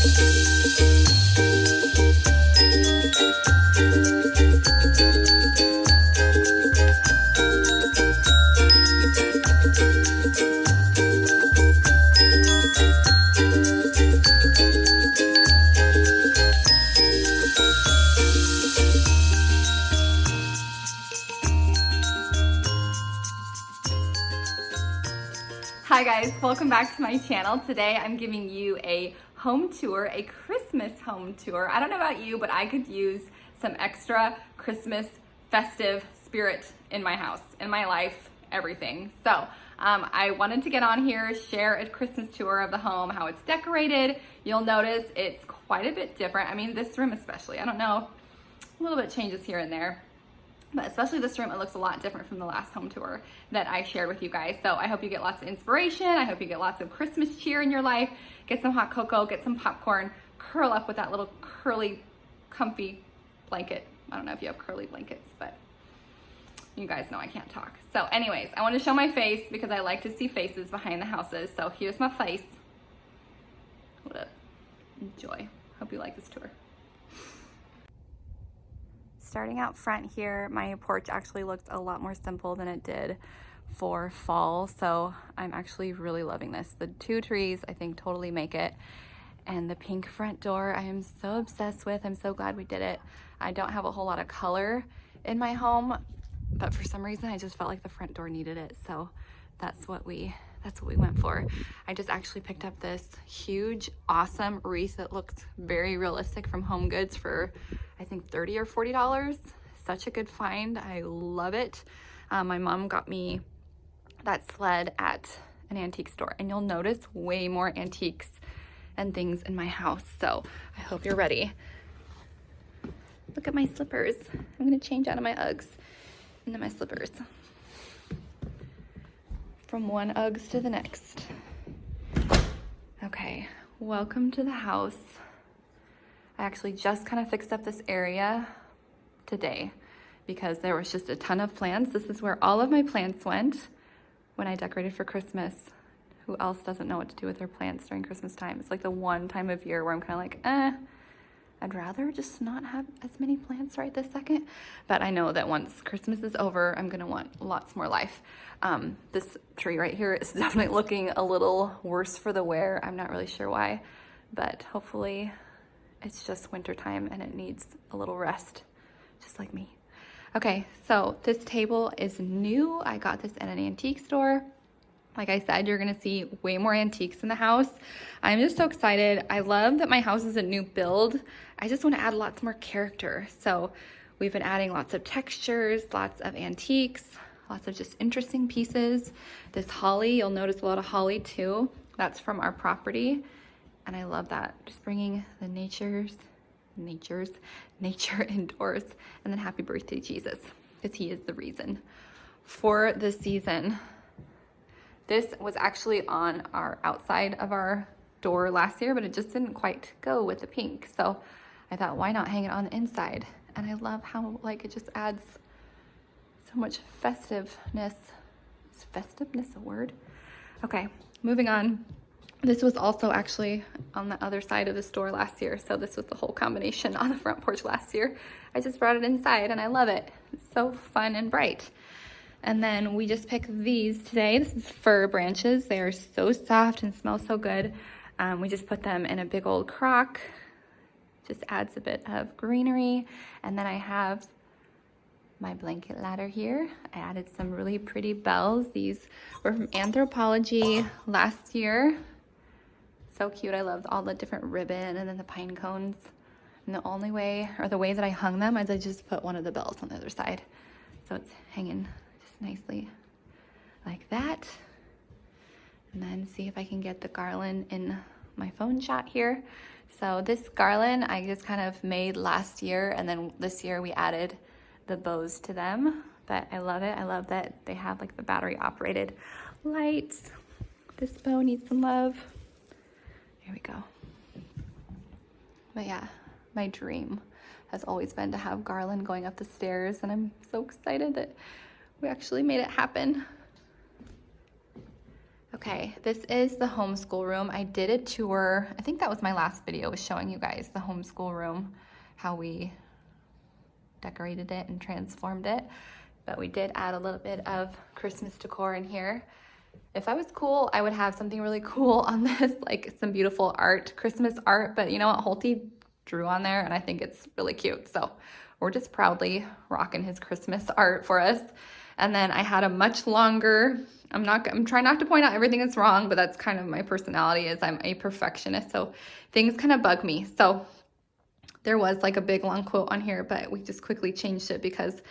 Hi guys, welcome back to my channel. Today I'm giving you a home tour, a Christmas home tour. I don't know about you, but I could use some extra Christmas festive spirit in my house, in my life, everything. So I wanted to get on here, share a Christmas tour of the home, how it's decorated. You'll notice it's quite a bit different. I mean, this room especially, I don't know, a little bit changes here and there. But especially this room, it looks a lot different from the last home tour that I shared with you guys. So I hope you get lots of inspiration. I hope you get lots of Christmas cheer in your life. Get some hot cocoa, get some popcorn, curl up with that little curly, comfy blanket. I don't know if you have curly blankets, but you guys know I can't talk. So anyways, I want to show my face because I like to see faces behind the houses. So here's my face. Hold up. Enjoy. Hope you like this tour. Starting out front here, my porch actually looks a lot more simple than it did for fall, so I'm actually really loving this. The two trees, I think, totally make it. And the pink front door, I am so obsessed with. I'm so glad we did it. I don't have a whole lot of color in my home, but for some reason, I just felt like the front door needed it, so that's what we went for. I just actually picked up this huge, awesome wreath that looks very realistic from Home Goods for, I think, $30 or $40. Such a good find. I love it. My mom got me that sled at an antique store, and you'll notice way more antiques and things in my house, so I hope you're ready. Look at my slippers. I'm gonna change out of my Uggs into my slippers. From one Uggs to the next. Okay, welcome to the house. I actually just kind of fixed up this area today because there was just a ton of plants. This is where all of my plants went when I decorated for Christmas. Who else doesn't know what to do with their plants during Christmas time? It's like the one time of year where I'm kind of like, I'd rather just not have as many plants right this second. But I know that once Christmas is over, I'm gonna want lots more life. This tree right here is definitely looking a little worse for the wear. I'm not really sure why, but hopefully it's just winter time and it needs a little rest, just like me. Okay, so this table is new. I got this at an antique store. Like I said, you're gonna see way more antiques in the house. I'm just so excited. I love that my house is a new build. I just wanna add lots more character. So we've been adding lots of textures, lots of antiques, lots of just interesting pieces. This holly, you'll notice a lot of holly too. That's from our property. And I love that. Just bringing the nature indoors. And then happy birthday, Jesus, because he is the reason for the season. This was actually on our outside of our door last year, but it just didn't quite go with the pink. So I thought, why not hang it on the inside? And I love how like it just adds so much festiveness. Is festiveness a word? Okay, moving on. This was also actually on the other side of the store last year. So this was the whole combination on the front porch last year. I just brought it inside and I love it. It's so fun and bright. And then we just picked these today. This is fir branches. They are so soft and smell so good. We just put them in a big old crock. Just adds a bit of greenery. And then I have my blanket ladder here. I added some really pretty bells. These were from Anthropology last year. So cute. I loved all the different ribbon and then the pine cones. And the only way, or the way that I hung them, is I just put one of the bells on the other side. So it's hanging nicely like that. And then see if I can get the garland in my phone shot here. So this garland I just kind of made last year, and then this year we added the bows to them. But I love it. I love that they have like the battery operated lights. This bow needs some love. Here we go. But yeah, my dream has always been to have garland going up the stairs, and I'm so excited that we actually made it happen. Okay, this is the homeschool room. I did a tour. I think that was my last video, was showing you guys the homeschool room, how we decorated it and transformed it. But we did add a little bit of Christmas decor in here. If I was cool, I would have something really cool on this, like some beautiful art, Christmas art, but you know what, Holty drew on there and I think it's really cute. So we're just proudly rocking his Christmas art for us. And then I had a much longer, I'm trying not to point out everything that's wrong, but that's kind of my personality, is I'm a perfectionist. So things kind of bug me. So there was like a big long quote on here, but we just quickly changed it because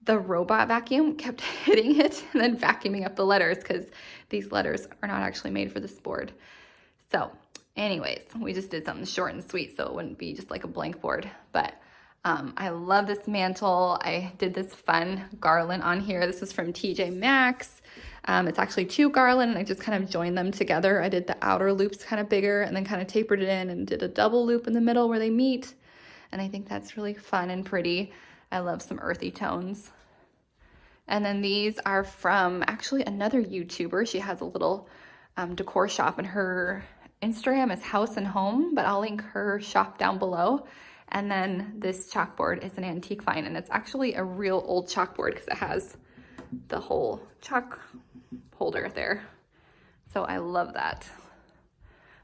the robot vacuum kept hitting it and then vacuuming up the letters, because these letters are not actually made for this board. So anyways, we just did something short and sweet so it wouldn't be just like a blank board. But I love this mantle. I did this fun garland on here. This is from TJ Maxx. It's actually 2 garland and I just kind of joined them together. I did the outer loops kind of bigger and then kind of tapered it in and did a double loop in the middle where they meet. And I think that's really fun and pretty. I love some earthy tones. And then these are from actually another YouTuber. She has a little decor shop and her Instagram is House and Home, but I'll link her shop down below. And then this chalkboard is an antique find, and it's actually a real old chalkboard because it has the whole chalk holder there. So I love that.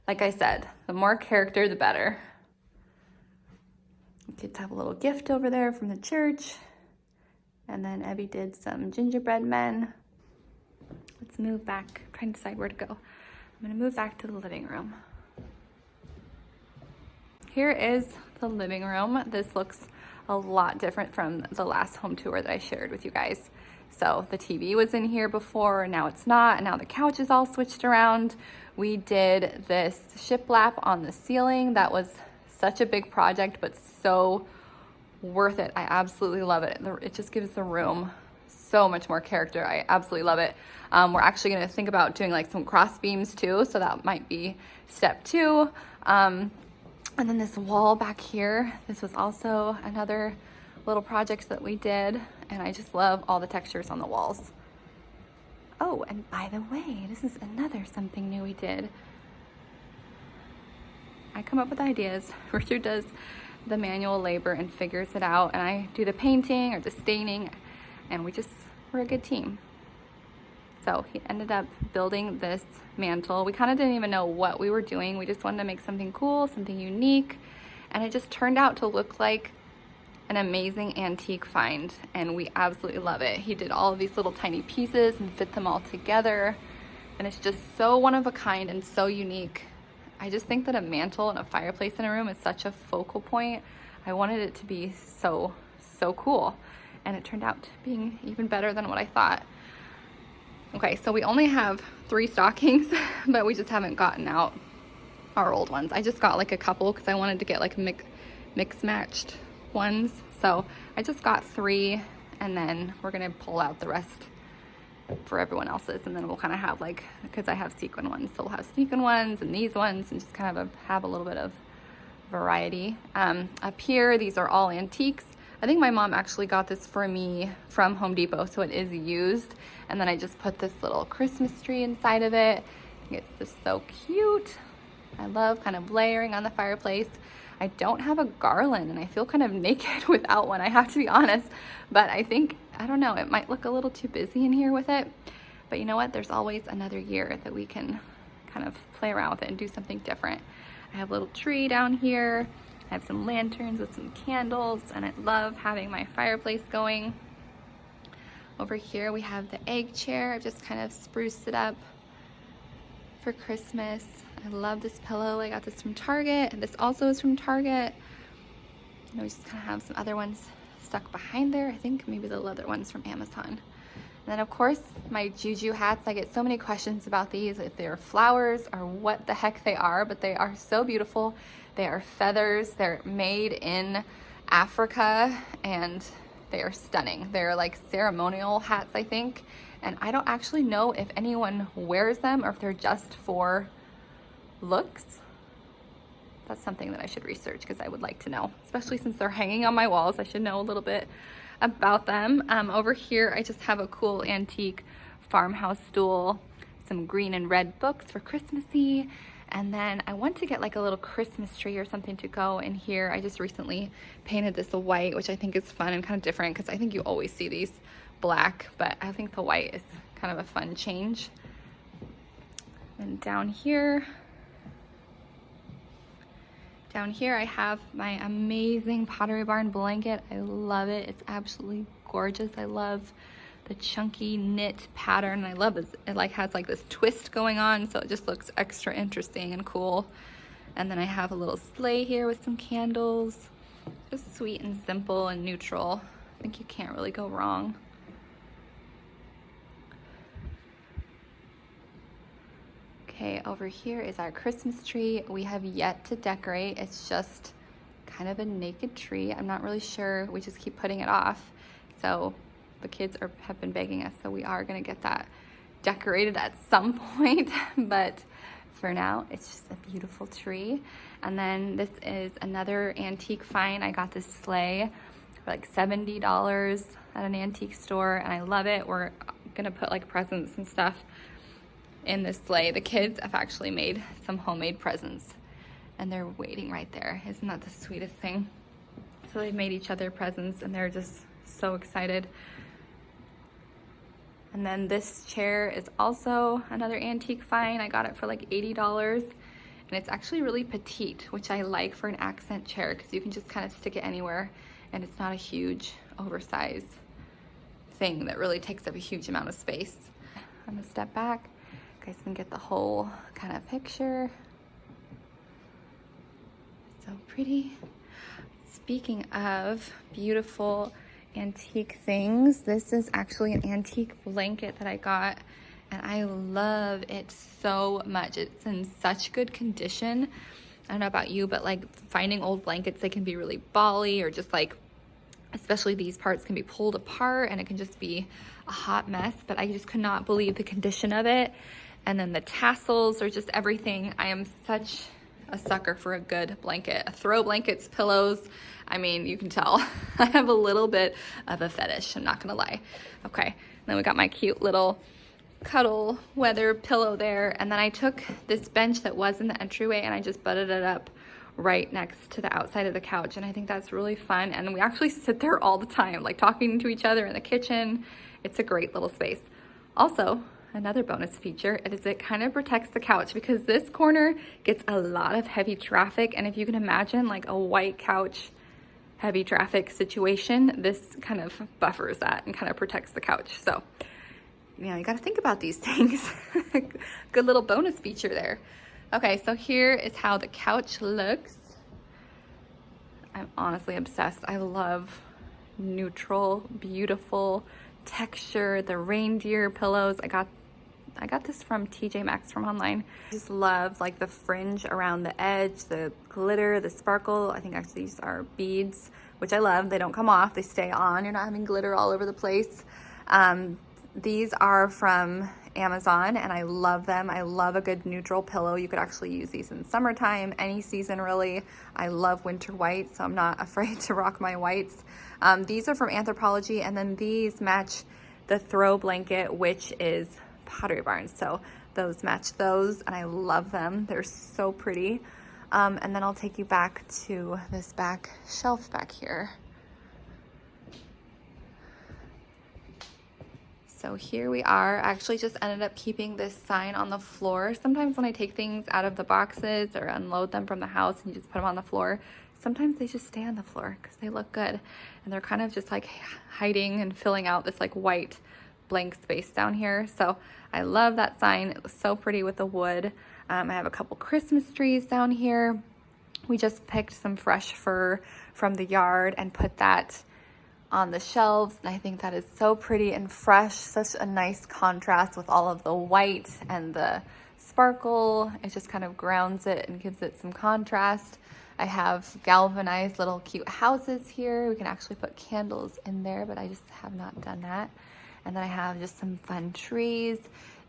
Like I said, the more character, the better. Kids have a little gift over there from the church. And then Evie did some gingerbread men. Let's move back. I'm trying to decide where to go. I'm gonna move back to the living room. Here is the living room. This looks a lot different from the last home tour that I shared with you guys. So the TV was in here before, now it's not, and now the couch is all switched around. We did this shiplap on the ceiling. That was such a big project, but so worth it. I absolutely love it. It just gives the room so much more character. I absolutely love it. We're actually going to think about doing like some cross beams too, so that might be step 2. And then this wall back here, this was also another little project that we did, and I just love all the textures on the walls. Oh, and by the way, this is another something new we did. I come up with ideas. Richard does the manual labor and figures it out, and I do the painting or the staining, and we're a good team. So he ended up building this mantle. We kind of didn't even know what we were doing. We just wanted to make something cool, something unique, and it just turned out to look like an amazing antique find, and we absolutely love it. He did all of these little tiny pieces and fit them all together, and it's just so one of a kind and so unique. I just think that a mantle and a fireplace in a room is such a focal point. I wanted it to be so cool, and it turned out being even better than what I thought. Okay, so we only have 3 stockings, but we just haven't gotten out our old ones. I just got like a couple because I wanted to get like mix matched ones. So I just got 3, and then we're gonna pull out the rest for everyone else's, and then we'll kind of have like, because I have sequin ones, so we'll have sequin ones and these ones, and just kind of have a little bit of variety. Up here, these are all antiques. I think my mom actually got this for me from Home Depot, so it is used. And then I just put this little Christmas tree inside of it. I think it's just so cute. I love kind of layering on the fireplace. I don't have a garland, and I feel kind of naked without one, I have to be honest. But I think, I don't know, it might look a little too busy in here with it. But you know what? There's always another year that we can kind of play around with it and do something different. I have a little tree down here. I have some lanterns with some candles, and I love having my fireplace going. Over here we have the egg chair. I've just kind of spruced it up for Christmas. I love this pillow. I got this from Target, and this also is from Target. And we just kind of have some other ones stuck behind there. I think maybe the leather ones from Amazon. And then of course my juju hats. I get so many questions about these, if they're flowers or what the heck they are, but they are so beautiful. They are feathers. They're made in Africa, and they are stunning. They're like ceremonial hats, I think. And I don't actually know if anyone wears them or if they're just for looks. That's something that I should research, because I would like to know, especially since they're hanging on my walls. I should know a little bit about them. Over here, I just have a cool antique farmhouse stool. some green and red books for Christmassy. And then I want to get like a little Christmas tree or something to go in here. I just recently painted this white, which I think is fun and kind of different because I think you always see these black, but I think the white is kind of a fun change. And down here I have my amazing Pottery Barn blanket. I love it. It's absolutely gorgeous. I love the chunky knit pattern. I love it. It like has like this twist going on, so it just looks extra interesting and cool. And then I have a little sleigh here with some candles. Just sweet and simple and neutral. I think you can't really go wrong. Okay, over here is our Christmas tree. We have yet to decorate. It's just kind of a naked tree. I'm not really sure. We just keep putting it off. So the kids have been begging us, so we are gonna get that decorated at some point. But for now, it's just a beautiful tree. And then this is another antique find. I got this sleigh for like $70 at an antique store, and I love it. We're gonna put like presents and stuff in this sleigh. The kids have actually made some homemade presents, and they're waiting right there. Isn't that the sweetest thing? So they've made each other presents, and they're just so excited. And then this chair is also another antique find. I got it for like $80, and it's actually really petite, which I like for an accent chair because you can just kind of stick it anywhere, and it's not a huge oversized thing that really takes up a huge amount of space. I'm gonna step back. You guys can get the whole kind of picture. So pretty. Speaking of beautiful antique things, this is actually an antique blanket that I got, and I love it so much. It's in such good condition. I don't know about you, but like finding old blankets, they can be really bally, or just like, especially these parts can be pulled apart and it can just be a hot mess. But I just could not believe the condition of it. And then the tassels are just everything. I am such a sucker for a good blanket. Throw blankets, pillows. I mean, you can tell I have a little bit of a fetish, I'm not gonna lie. Okay, then we got my cute little cuddle weather pillow there. And then I took this bench that was in the entryway and I just butted it up right next to the outside of the couch. And I think that's really fun. And we actually sit there all the time, like talking to each other in the kitchen. It's a great little space. Also, another bonus feature is it kind of protects the couch because this corner gets a lot of heavy traffic. And if you can imagine like a white couch, heavy traffic situation, this kind of buffers that and kind of protects the couch. So, you know, you got to think about these things. Good little bonus feature there. Okay, so here is how the couch looks. I'm honestly obsessed. I love neutral, beautiful texture. The reindeer pillows. I got this from TJ Maxx from online. I just love like the fringe around the edge, the glitter, the sparkle. I think actually these are beads, which I love. They don't come off, they stay on. You're not having glitter all over the place. These are from Amazon and I love them. I love a good neutral pillow. You could actually use these in summertime, any season really. I love winter white, so I'm not afraid to rock my whites. These are from Anthropologie, and then these match the throw blanket, which is Pottery Barn. So those match those, and I love them. They're so pretty. And then I'll take you back to this back shelf back here. So here we are. I actually just ended up keeping this sign on the floor. Sometimes when I take things out of the boxes or unload them from the house and you just put them on the floor, sometimes they just stay on the floor because they look good. And they're kind of just like hiding and filling out this like white blank space down here. So I love that sign. It was so pretty with the wood. I have a couple Christmas trees down here. We just picked some fresh fir from the yard and put that on the shelves, and I think that is so pretty and fresh. Such a nice contrast with all of the white and the sparkle. It just kind of grounds it and gives it some contrast. I have galvanized little cute houses here. We can actually put candles in there, but I just have not done that. And then I have just some fun trees.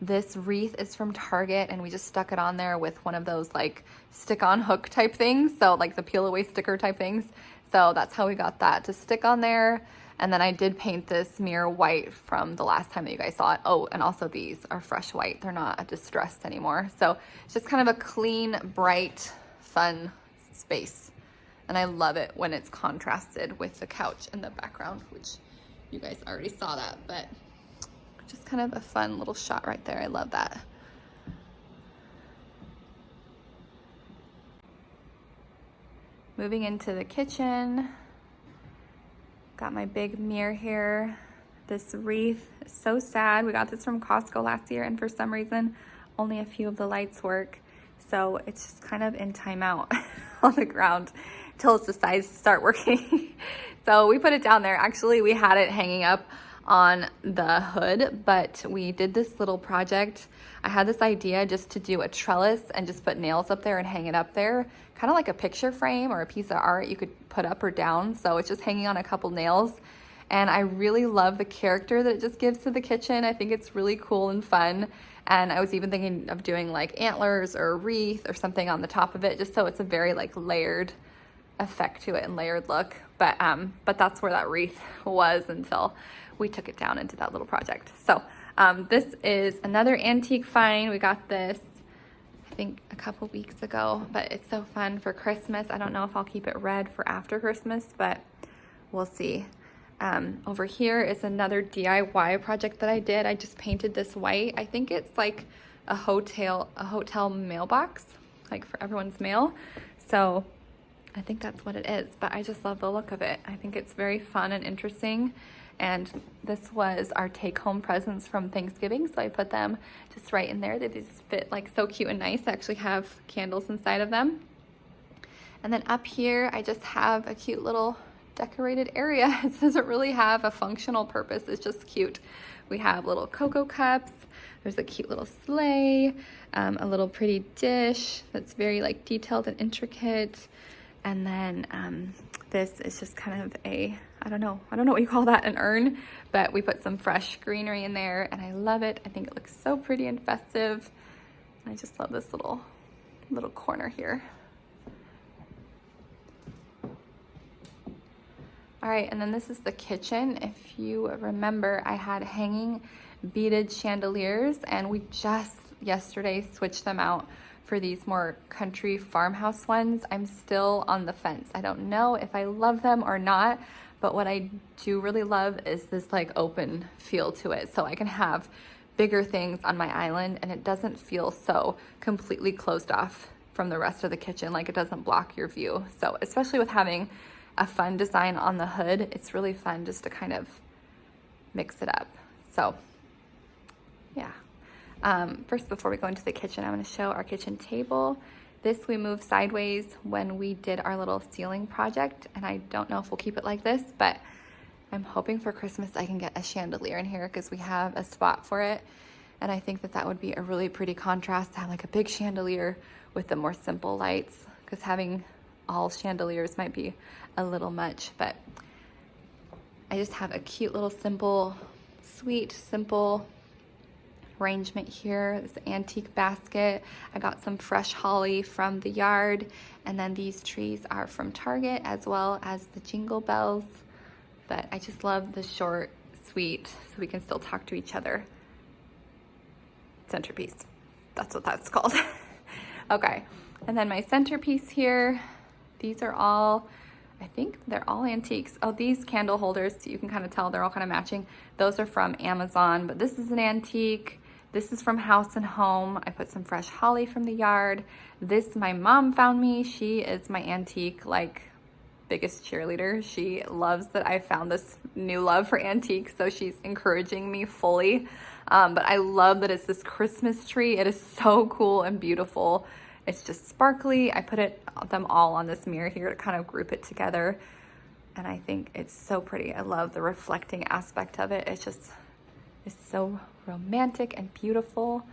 This wreath is from Target, and we just stuck it on there with one of those like stick-on hook type things. So like the peel away sticker type things. So that's how we got that to stick on there. And then I did paint this mirror white from the last time that you guys saw it. Oh, and also these are fresh white. They're not a distressed anymore. So it's just kind of a clean, bright, fun space. And I love it when it's contrasted with the couch in the background, which you guys already saw that, but just kind of a fun little shot right there. I love that. Moving into the kitchen. Got my big mirror here. This wreath is so sad. We got this from Costco last year, and for some reason, only a few of the lights work. So it's just kind of in timeout on the ground until it decides to start working. So we put it down there. Actually, we had it hanging up on the hood, but we did this little project. I had this idea just to do a trellis and just put nails up there and hang it up there, kind of like a picture frame or a piece of art you could put up or down. So it's just hanging on a couple nails. And I really love the character that it just gives to the kitchen. I think it's really cool and fun. And I was even thinking of doing like antlers or a wreath or something on the top of it, just so it's a very like layered effect to it and layered look. But that's where that wreath was until we took it down into that little project. So this is another antique find. We got this, I think, a couple weeks ago, but it's so fun for Christmas. I don't know if I'll keep it red for after Christmas, but we'll see. Over here is another DIY project that I did. I just painted this white. I think it's like a hotel mailbox, like for everyone's mail. So I think that's what it is, but I just love the look of it. I think it's very fun and interesting. And this was our take-home presents from Thanksgiving, so I put them just right in there. They just fit like so cute and nice. I actually have candles inside of them. And then up here, I just have a cute little decorated area. It doesn't really have a functional purpose. It's just cute. We have little cocoa cups. There's a cute little sleigh, a little pretty dish that's very like detailed and intricate. And then this is just kind of a, I don't know what you call that, an urn, but we put some fresh greenery in there and I love it. I think it looks so pretty and festive. I just love this little corner here. All right, and then this is the kitchen. If you remember, I had hanging beaded chandeliers and we just yesterday switched them out for these more country farmhouse ones. I'm still on the fence. I don't know if I love them or not, but what I do really love is this like open feel to it. So I can have bigger things on my island and it doesn't feel so completely closed off from the rest of the kitchen, like it doesn't block your view. So especially with having a fun design on the hood, it's really fun just to kind of mix it up. So yeah. First, before we go into the kitchen, I'm going to show our kitchen table. This we moved sideways when we did our little ceiling project, and I don't know if we'll keep it like this, but I'm hoping for Christmas I can get a chandelier in here because we have a spot for it. And I think that that would be a really pretty contrast to have like a big chandelier with the more simple lights, because having all chandeliers might be a little much, but I just have a cute little simple, sweet, simple arrangement here. This antique basket. I got some fresh holly from the yard, and then these trees are from Target, as well as the jingle bells. But I just love the short, sweet, so we can still talk to each other centerpiece. That's what that's called. Okay, and then my centerpiece here. These are all, I think they're all antiques. Oh, these candle holders, you can kind of tell they're all kind of matching. Those are from Amazon, but this is an antique. This is from House and Home. I put some fresh holly from the yard. This my mom found me. She is my antique, like, biggest cheerleader. She loves that I found this new love for antiques, so she's encouraging me fully. But I love that it's this Christmas tree. It is so cool and beautiful. It's just sparkly. I put them all on this mirror here to kind of group it together. And I think it's so pretty. I love the reflecting aspect of it. It's so romantic and beautiful.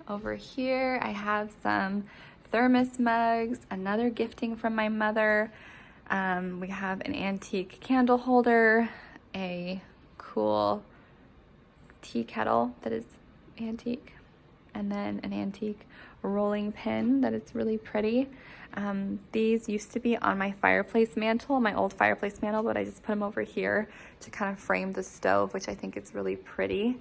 Over here, I have some thermos mugs, another gifting from my mother. We have an antique candle holder, a cool tea kettle that is antique. and then an antique rolling pin that is really pretty. These used to be on my fireplace mantle, my old fireplace mantle, but I just put them over here to kind of frame the stove, which I think is really pretty.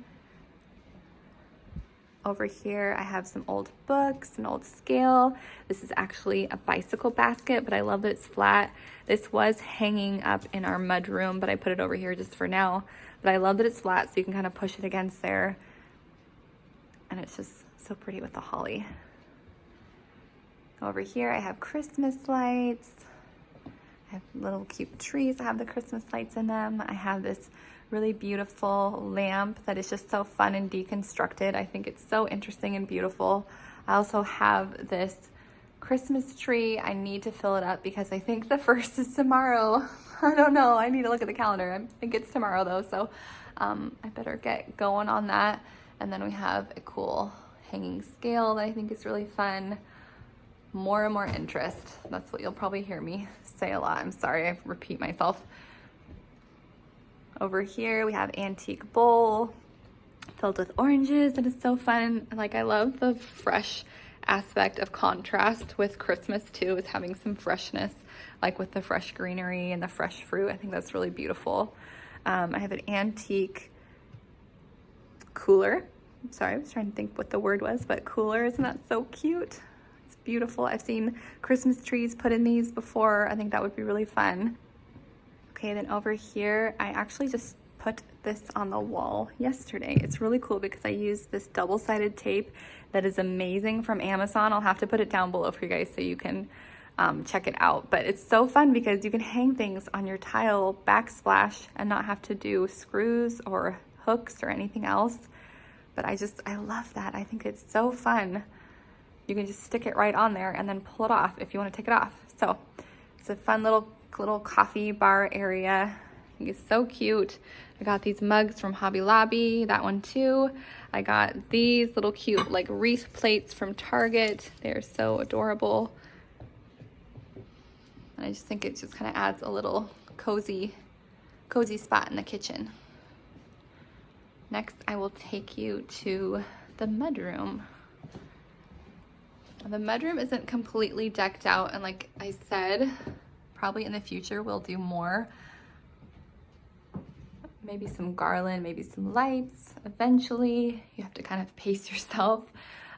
Over here, I have some old books, an old scale. This is actually a bicycle basket, but I love that it's flat. This was hanging up in our mudroom, but I put it over here just for now. But I love that it's flat, so you can kind of push it against there. And it's just so pretty with the holly. Over here, I have Christmas lights. I have little cute trees that have the Christmas lights in them. I have this really beautiful lamp that is just so fun and deconstructed. I think it's so interesting and beautiful. I also have this Christmas tree. I need to fill it up because I think the 1st is tomorrow. I don't know. I need to look at the calendar. I think it's tomorrow though, so I better get going on that. And then we have a cool hanging scale that I think is really fun. More and more interest. That's what you'll probably hear me say a lot. I'm sorry, I repeat myself. Over here we have antique bowl filled with oranges. That is so fun. Like, I love the fresh aspect of contrast with Christmas too, is having some freshness, like with the fresh greenery and the fresh fruit. I think that's really beautiful. I have an antique cooler. I'm sorry, I was trying to think what the word was, but cooler, isn't that so cute? It's beautiful. I've seen Christmas trees put in these before. I think that would be really fun. Okay, then over here, I actually just put this on the wall yesterday. It's really cool because I used this double-sided tape that is amazing from Amazon. I'll have to put it down below for you guys so you can check it out. But it's so fun because you can hang things on your tile backsplash and not have to do screws or hooks or anything else. But I love that. I think it's so fun. You can just stick it right on there and then pull it off if you want to take it off. So it's a fun little coffee bar area. I think it's so cute. I got these mugs from Hobby Lobby, that one too. I got these little cute like wreath plates from Target. They're so adorable. And I just think it just kind of adds a little cozy spot in the kitchen. Next, I will take you to the mudroom. The mudroom isn't completely decked out, and like I said, probably in the future we'll do more. Maybe some garland, maybe some lights. Eventually, you have to kind of pace yourself.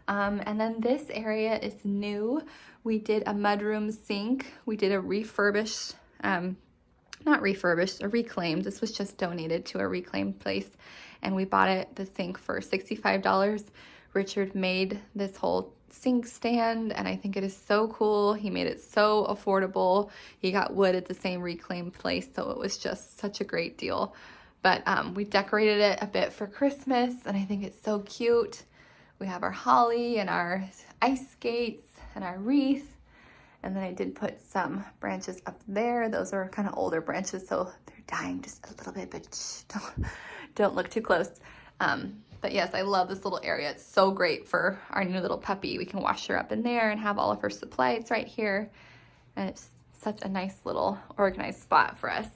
And then this area is new. We did a mudroom sink. We did a refurbished, not refurbished, a reclaimed. This was just donated to a reclaimed place. And we bought it, the sink, for $65. Richard made this whole sink stand, and I think it is so cool. He made it so affordable. He got wood at the same reclaimed place, so it was just such a great deal. But we decorated it a bit for Christmas, and I think it's so cute. We have our holly and our ice skates and our wreath. And then I did put some branches up there. Those are kind of older branches, so they're dying just a little bit, but don't look too close. But yes, I love this little area. It's so great for our new little puppy. We can wash her up in there and have all of her supplies right here. And it's such a nice little organized spot for us.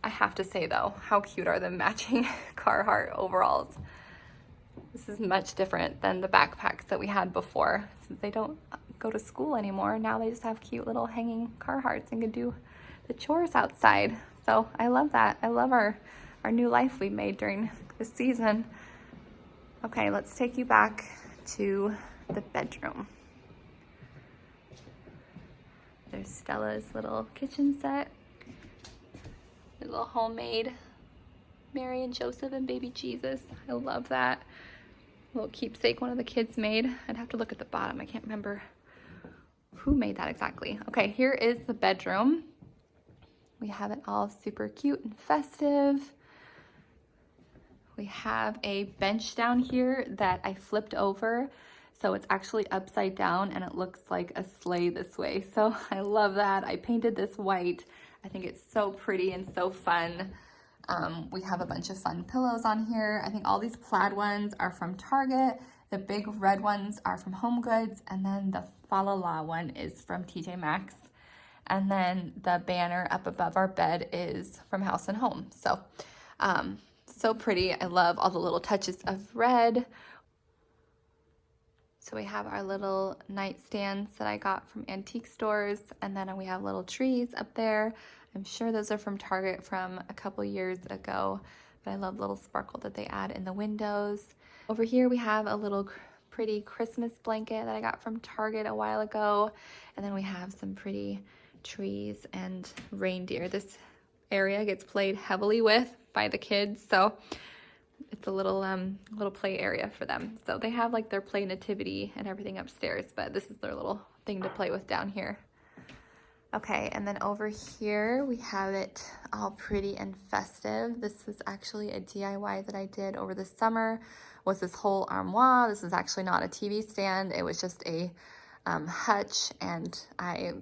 I have to say though, how cute are the matching Carhartt overalls? This is much different than the backpacks that we had before. Since they don't go to school anymore, now they just have cute little hanging Carhartts and can do the chores outside. So I love that. I love our new life we made during this season. Okay, let's take you back to the bedroom. There's Stella's little kitchen set. A little homemade Mary and Joseph and baby Jesus. I love that. A little keepsake one of the kids made. I'd have to look at the bottom. I can't remember who made that exactly. Okay, here is the bedroom. We have it all super cute and festive. We have a bench down here that I flipped over, so it's actually upside down and it looks like a sleigh this way. So I love that. I painted this white. I think it's so pretty and so fun. We have a bunch of fun pillows on here. I think all these plaid ones are from Target. The big red ones are from Home Goods, and then the Fa La La one is from TJ Maxx. And then the banner up above our bed is from House and Home. So So pretty. I love all the little touches of red. So we have our little nightstands that I got from antique stores, and then we have little trees up there. I'm sure those are from Target from a couple years ago, but I love the little sparkle that they add in the windows. Over here we have a little pretty Christmas blanket that I got from Target a while ago, and then we have some pretty trees and reindeer. This area gets played heavily with by the kids, so it's a little play area for them. So they have like their play nativity and everything upstairs, but this is their little thing to play with down here. Okay, and then over here we have it all pretty and festive. This is actually a DIY that I did over the summer. Was this whole armoire. This is actually not a TV stand. It was just a hutch, and I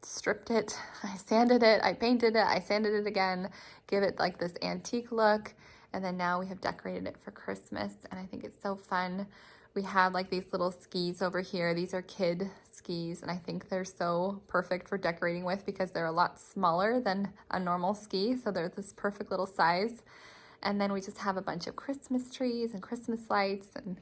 stripped it, I sanded it, I painted it, I sanded it again, give it like this antique look, and then now we have decorated it for Christmas, and I think it's so fun. We have like these little skis over here. These are kid skis, and I think they're so perfect for decorating with because they're a lot smaller than a normal ski, so they're this perfect little size. And then we just have a bunch of Christmas trees and Christmas lights, and